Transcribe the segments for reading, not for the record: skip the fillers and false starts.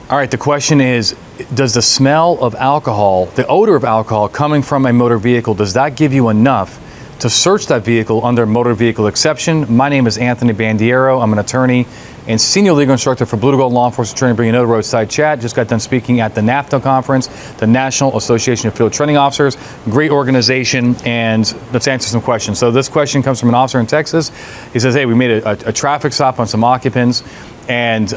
All right, the question is, does the smell of alcohol, the odor of alcohol coming from a motor vehicle, does that give you enough to search that vehicle under motor vehicle exception? My name is Anthony Bandiero. I'm an attorney and senior legal instructor for Blue to Gold Law Enforcement Training, bringing another roadside chat. Just got done speaking at the NAFTA conference, the National Association of Field Training Officers. Great organization, and let's answer some questions. So this question comes from an officer in Texas. He says, hey, we made a traffic stop on some occupants, and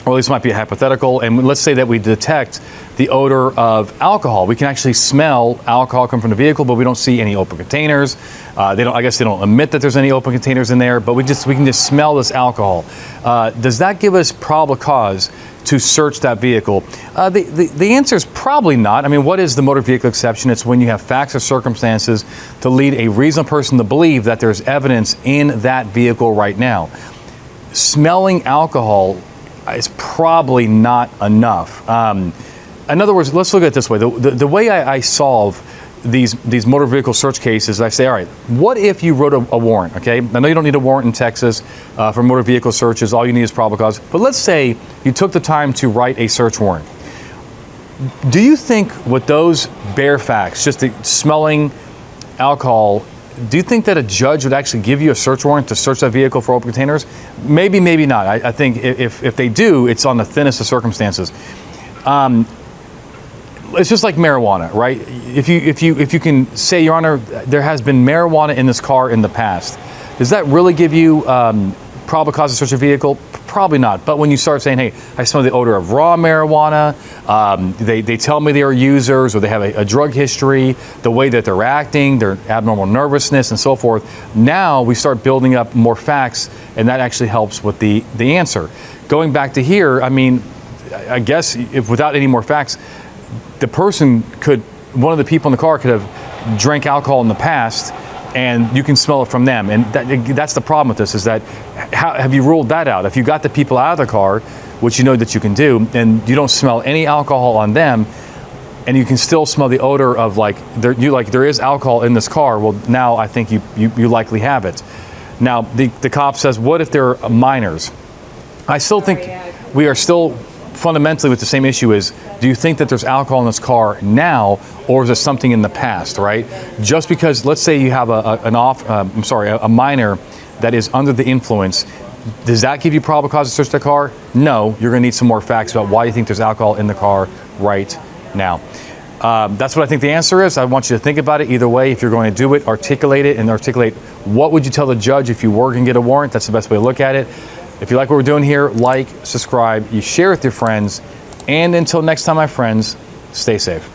or at least it might be a hypothetical, and let's say that we detect the odor of alcohol. We can actually smell alcohol come from the vehicle, but we don't see any open containers. I guess they don't admit that there's any open containers in there, but we can just smell this alcohol. Does that give us probable cause to search that vehicle? The answer is probably not. I mean, what is the motor vehicle exception? It's when you have facts or circumstances to lead a reasonable person to believe that there's evidence in that vehicle right now. Smelling alcohol is probably not enough. In other words, let's look at it this way. The way I solve these motor vehicle search cases, I say, all right, what if you wrote a warrant, okay? I know you don't need a warrant in Texas for motor vehicle searches. All you need is probable cause. But let's say you took the time to write a search warrant. Do you think with those bare facts, just the smelling alcohol, do you think that a judge would actually give you a search warrant to search that vehicle for open containers? Maybe, maybe not. I think if they do, it's on the thinnest of circumstances. It's just like marijuana, right? If you can say, Your Honor, there has been marijuana in this car in the past, does that really give you probable cause to search a vehicle? Probably not. But when you start saying, hey, I smell the odor of raw marijuana, they tell me they are users, or they have a drug history, the way that they're acting, their abnormal nervousness and so forth, now we start building up more facts, and that actually helps with the answer. Going back to here, I mean, I guess if without any more facts, the person one of the people in the car could have drank alcohol in the past, and you can smell it from them. And that's the problem with this, is that have you ruled that out? If you got the people out of the car, which you know that you can do, and you don't smell any alcohol on them, and you can still smell the odor of there is alcohol in this car, well, now I think you likely have it. Now, the cop says, what if they're minors? I still think we are still fundamentally with the same issue is, do you think that there's alcohol in this car now, or is there something in the past, right? Just because, let's say you have a minor that is under the influence, does that give you probable cause to search the car? No, you're gonna need some more facts about why you think there's alcohol in the car right now. That's what I think the answer is. I want you to think about it either way. If you're going to do it, articulate it, and articulate what would you tell the judge if you were gonna get a warrant. That's the best way to look at it. If you like what we're doing here, like, subscribe, you share with your friends, and until next time, my friends, stay safe.